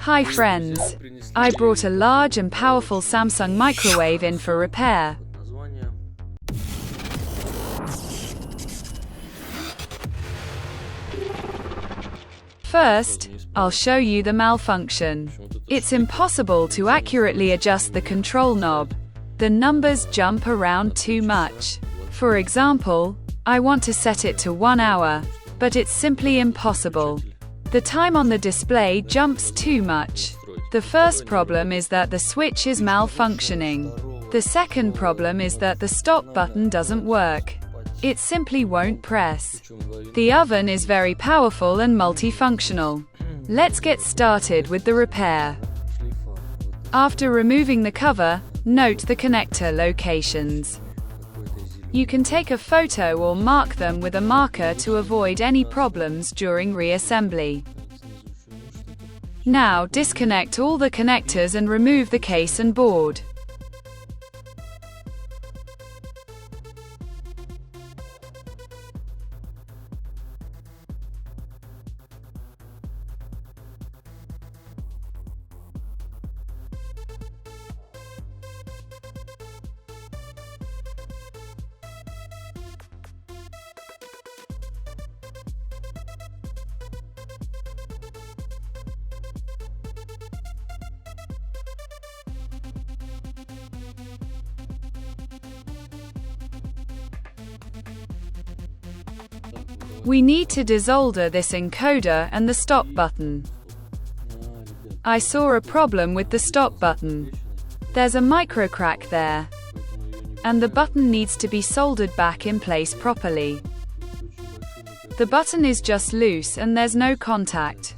Hi friends! I brought a large and powerful Samsung microwave in for repair. First, I'll show you the malfunction. It's impossible to accurately adjust the control knob. The numbers jump around too much. For example, I want to set it to 1 hour, but it's simply impossible. The time on the display jumps too much. The first problem is that the switch is malfunctioning. The second problem is that the stop button doesn't work. It simply won't press. The oven is very powerful and multifunctional. Let's get started with the repair. After removing the cover, note the connector locations. You can take a photo or mark them with a marker to avoid any problems during reassembly. Now disconnect all the connectors and remove the case and board. We need to desolder this encoder and the stop button. I saw a problem with the stop button. There's a micro crack there, and the button needs to be soldered back in place properly. The button is just loose and there's no contact.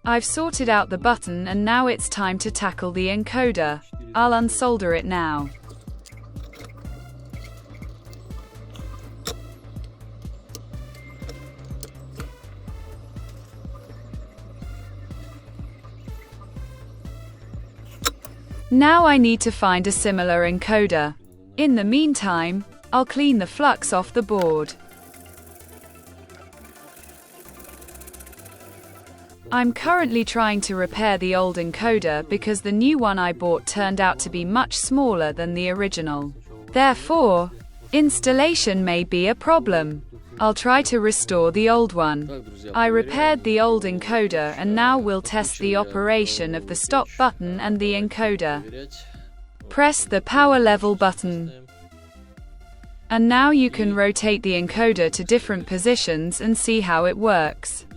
I've sorted out the button and now it's time to tackle the encoder. I'll unsolder it now. Now I need to find a similar encoder. In the meantime, I'll clean the flux off the board. I'm currently trying to repair the old encoder because the new one I bought turned out to be much smaller than the original. Therefore, installation may be a problem. I'll try to restore the old one. I repaired the old encoder and now we'll test the operation of the stop button and the encoder. Press the power level button. And now you can rotate the encoder to different positions and see how it works.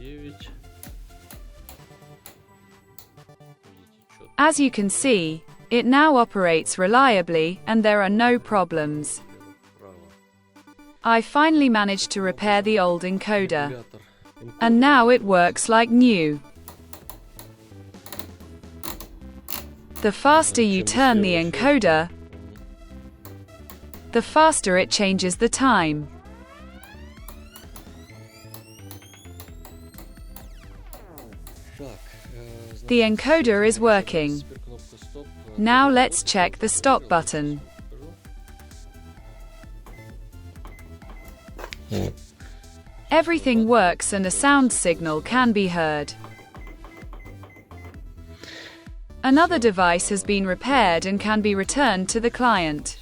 As you can see, it now operates reliably and there are no problems. I finally managed to repair the old encoder. And now it works like new. The faster you turn the encoder, the faster it changes the time. The encoder is working. Now let's check the stop button. Everything works and a sound signal can be heard. Another device has been repaired and can be returned to the client.